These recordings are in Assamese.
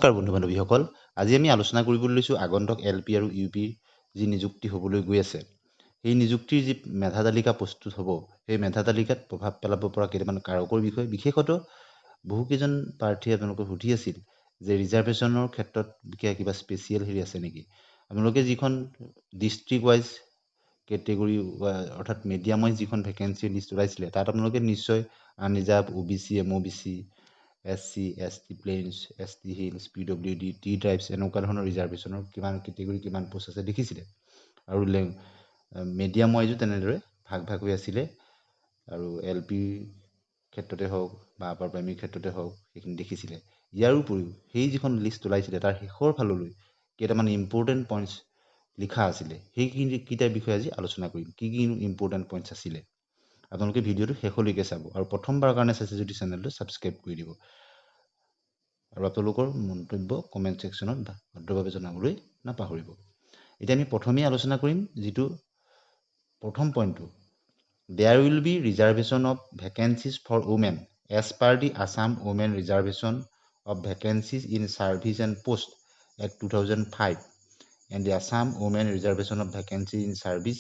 নমস্কাৰ বন্ধু বান্ধৱীসকল, আজি আমি আলোচনা কৰিবলৈ লৈছোঁ আগন্তুক LP আৰু UP যি নিযুক্তি হ'বলৈ গৈ আছে সেই নিযুক্তিৰ যি মেধা তালিকা প্ৰস্তুত হ'ব সেই মেধা তালিকাত প্ৰভাৱ পেলাব পৰা কেইটামান কাৰকৰ বিষয় বিশেষতঃ বহুকেইজন প্ৰাৰ্থীয়ে আপোনালোকে সুধি আছিল যে ৰিজাৰ্ভেশ্যনৰ ক্ষেত্ৰত কিবা স্পেচিয়েল হেৰি আছে নেকি। আপোনালোকে যিখন ডিষ্ট্ৰিক্ট ৱাইজ কেটেগৰী অৰ্থাৎ মিডিয়াম ৱাইজ যিখন ভেকেঞ্চি লিষ্ট ওলাইছিলে তাত আপোনালোকে নিশ্চয় unreserved OBC MOBC SC ST plains ST hills PWD T tribes এনেকুৱা ধৰণৰ ৰিজাৰ্ভেশ্যনৰ কিমান কেটেগৰী কিমান পোষ্ট আছে দেখিছিলে আৰু মিডিয়াম ৱাইজো তেনেদৰে ভাগ ভাগ হৈ আছিলে আৰু LP ক্ষেত্ৰতে হওক বা আপাৰ প্ৰাইমেৰী ক্ষেত্ৰতে হওক সেইখিনি দেখিছিলে। ইয়াৰ উপৰিও সেই যিখন লিষ্ট ওলাইছিলে তাৰ শেষৰ ফাললৈ কেইটামান ইম্পৰ্টেণ্ট পইণ্টছ লিখা আছিলে সেইকেইটাৰ বিষয়ে আজি আলোচনা কৰিম। কি ইম্পৰ্টেণ্ট পইণ্টছ আছিলে আপোনালোকে ভিডিঅ'টো শেষলৈকে চাব আৰু প্ৰথমবাৰৰ কাৰণে চাইছে যদি চেনেলটো ছাবস্ক্ৰাইব কৰি দিব আৰু আপোনালোকৰ মন্তব্য কমেণ্ট ছেকশ্যনত ভদ্ৰভাৱে জনাবলৈ নাপাহৰিব। এতিয়া আমি প্ৰথমেই আলোচনা কৰিম যিটো প্ৰথম পইণ্টটো, there will be reservation of vacancies for women as per the Assam women reservation of vacancies in service and post act 2005 and the Assam women reservation of vacancy in service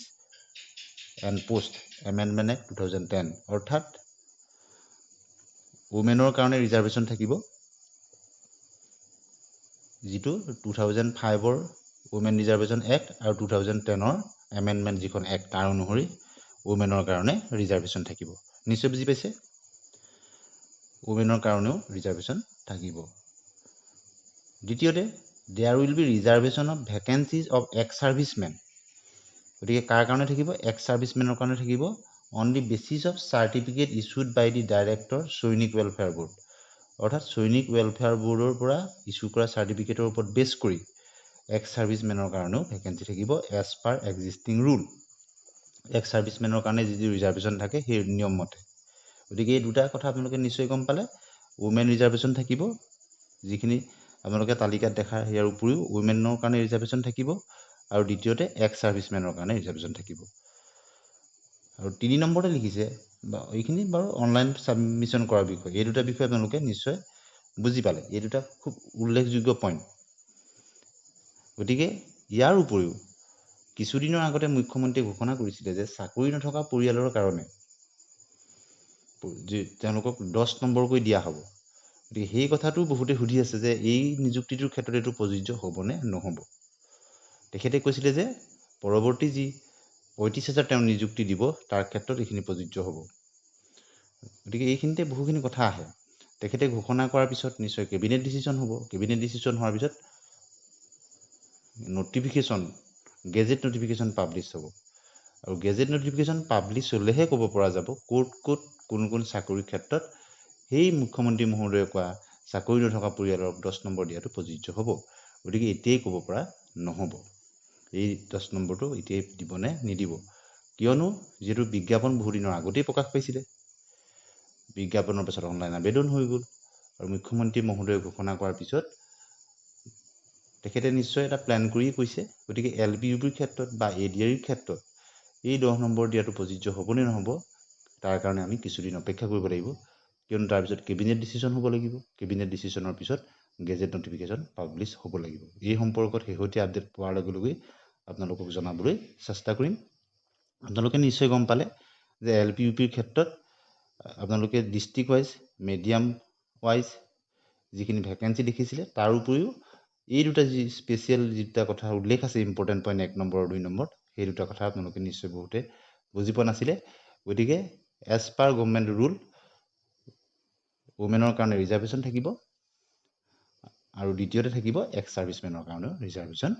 and post amendment act 2010। অৰ্থাৎ ওমেনৰ কাৰণে ৰিজাৰ্ভেশ্যন থাকিব যিটো 2005ৰ ওমেন ৰিজাৰ্ভেশ্যন এক্ট আৰু 2010ৰ এমেণ্ডমেণ্ট যিখন এক্ট তাৰ অনুসৰি ওমেনৰ কাৰণে ৰিজাৰ্ভেশ্যন থাকিব। নিশ্চয় বুজি পাইছে, ওমেনৰ কাৰণেও ৰিজাৰ্ভেশ্যন থাকিব। দ্বিতীয়তে, there will be reservation of vacancies of ex servicemen. গতিকে কাৰ কাৰণে থাকিব? এক্স ছাৰ্ভিচমেনৰ কাৰণে থাকিব on the basis of certificate issued by the director Sainik welfare board. অৰ্থাৎ সৈনিক ৱেলফেয়াৰ বোৰ্ডৰ পৰা ইছ্যু কৰা চাৰ্টিফিকেটৰ ওপৰত বেছ কৰি এক্স ছাৰ্ভিচমেনৰ কাৰণেও ভেকেঞ্চি থাকিব as per existing rule. Ex ছাৰ্ভিচমেনৰ কাৰণে যি ৰিজাৰ্ভেশ্যন থাকে সেই নিয়ম মতে। গতিকে এই দুটা কথা আপোনালোকে নিশ্চয় গম পালে। ওমেন ৰিজাৰ্ভেশ্যন থাকিব যিখিনি আপোনালোকে তালিকাত দেখাৰ, ইয়াৰ উপৰিও ওমেনৰ কাৰণে ৰিজাৰ্ভেশ্যন থাকিব আৰু দ্বিতীয়তে এক্স ছাৰ্ভিচমেনৰ কাৰণে ৰিজাৰ্ভেশ্যন থাকিব। আৰু 3 নম্বৰতে লিখিছে বা এইখিনি বাৰু অনলাইন ছাবমিশ্যন কৰাৰ বিষয়, এই দুটা বিষয় আপোনালোকে নিশ্চয় বুজি পালে। এই দুটা খুব উল্লেখযোগ্য পইণ্ট। গতিকে ইয়াৰ উপৰিও কিছুদিনৰ আগতে মুখ্যমন্ত্ৰীয়ে ঘোষণা কৰিছিলে যে চাকৰি নথকা পৰিয়ালৰ কাৰণে তেওঁলোকক 10 নম্বৰকৈ দিয়া হ'ব। গতিকে সেই কথাটো বহুতে সুধি আছে যে এই নিযুক্তিটোৰ ক্ষেত্ৰত এইটো প্ৰযোজ্য হ'বনে নহ'ব। তেখেতে কৈছিলে যে পৰৱৰ্তী যি 35,000 তেওঁ নিযুক্তি দিব তাৰ ক্ষেত্ৰত এইখিনি প্ৰযোজ্য হ'ব। গতিকে এইখিনিতে বহুখিনি কথা আহে। তেখেতে ঘোষণা কৰাৰ পিছত নিশ্চয় কেবিনেট ডিচিশ্যন হ'ব। কেবিনেট ডিচিশ্যন হোৱাৰ পিছত নটিফিকেশ্যন, গেজেট নটিফিকেশ্যন পাব্লিছ হ'ব আৰু গেজেট নটিফিকেশ্যন পাব্লিছ হ'লেহে ক'ব পৰা যাব ক'ত কোন চাকৰিৰ ক্ষেত্ৰত সেই মুখ্যমন্ত্ৰী মহোদয়ে কোৱা চাকৰি নথকা পৰিয়ালক 10 নম্বৰ দিয়াটো প্ৰযোজ্য হ'ব। গতিকে এতিয়াই ক'ব পৰা নহ'ব এই 10 নম্বৰটো এতিয়াই দিবনে নিদিব, কিয়নো যিহেতু বিজ্ঞাপন বহুদিনৰ আগতেই প্ৰকাশ পাইছিলে, বিজ্ঞাপনৰ পিছত অনলাইন আবেদন হৈ গ'ল আৰু মুখ্যমন্ত্ৰী মহোদয়ে ঘোষণা কৰাৰ পিছত তেখেতে নিশ্চয় এটা প্লেন কৰি কৈছে। গতিকে LP UPৰ ক্ষেত্ৰত বা ADR ক্ষেত্ৰত এই 10 নম্বৰ দিয়াটো প্ৰযোজ্য হ'বনে নহ'ব তাৰ কাৰণে আমি কিছুদিন অপেক্ষা কৰিব লাগিব, কিয়নো তাৰপিছত কেবিনেট ডিচিশ্যন হ'ব লাগিব। কেবিনেট ডিচিশ্যনৰ পিছত গেজেট নটিফিকেশ্যন পাব্লিছ হ'ব লাগিব। এই সম্পৰ্কত শেহতীয়া আপডেট পোৱাৰ লগে লগে আপোনালোকক জনাবলৈ চেষ্টা কৰিম। আপোনালোকে নিশ্চয় গম পালে যে LP UPৰ ক্ষেত্ৰত আপোনালোকে ডিষ্ট্ৰিক্ট ৱাইজ, মিডিয়াম ৱাইজ যিখিনি ভেকেঞ্চি দেখিছিলে তাৰ উপৰিও এই দুটা যি স্পেচিয়েল যি দুটা কথা উল্লেখ আছে ইম্পৰ্টেণ্ট পইণ্ট 1 নম্বৰ আৰু 2 নম্বৰত, সেই দুটা কথা আপোনালোকে নিশ্চয় বহুতে বুজি পোৱা নাছিলে। গতিকে এজ পাৰ গভৰ্ণমেণ্ট ৰুল ওমেনৰ কাৰণে ৰিজাৰ্ভেশ্যন থাকিব আৰু দ্বিতীয়তে থাকিব এক্স ছাৰ্ভিচমেনৰ কাৰণেও ৰিজাৰ্ভেশ্যন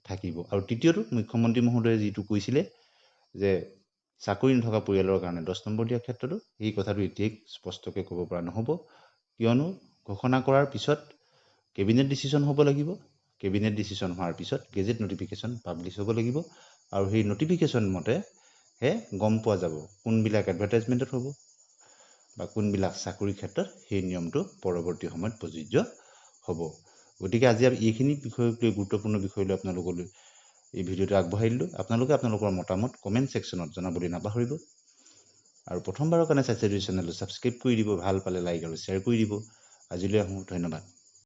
থাকিব। আৰু তৃতীয়টো মুখ্যমন্ত্ৰী মহোদয়ে যিটো কৈছিলে যে চাকৰি নথকা পৰিয়ালৰ কাৰণে 10 নম্বৰ দিয়াৰ ক্ষেত্ৰতো এই কথাটো এতিয়াই স্পষ্টকৈ ক'ব পৰা নহ'ব, কিয়নো ঘোষণা কৰাৰ পিছত কেবিনেট ডিচিশ্যন হ'ব লাগিব। কেবিনেট ডিচিশ্যন হোৱাৰ পিছত গেজেট নটিফিকেশ্যন পাব্লিছ হ'ব লাগিব আৰু সেই নটিফিকেশ্যন মতেহে গম পোৱা যাব কোনবিলাক এডভাৰটাইজমেণ্টত হ'ব বা কোনবিলাক চাকৰিৰ ক্ষেত্ৰত সেই নিয়মটো পৰৱৰ্তী সময়ত প্ৰযোজ্য হ'ব। গতিকে আজি এইখিনি বিষয়ক লৈ গুৰুত্বপূৰ্ণ বিষয় লৈ আপোনালোকলৈ এই ভিডিঅ'টো আগবঢ়াই দিলোঁ। আপোনালোকে আপোনালোকৰ মতামত কমেণ্ট ছেকশ্যনত জনাবলৈ নাপাহৰিব আৰু প্ৰথমবাৰৰ কাৰণে চাইছে যদি চেনেলটো ছাবস্ক্ৰাইব কৰি দিব, ভাল পালে লাইক আৰু শ্বেয়াৰ কৰি দিব। আজিলৈ আহোঁ, ধন্যবাদ।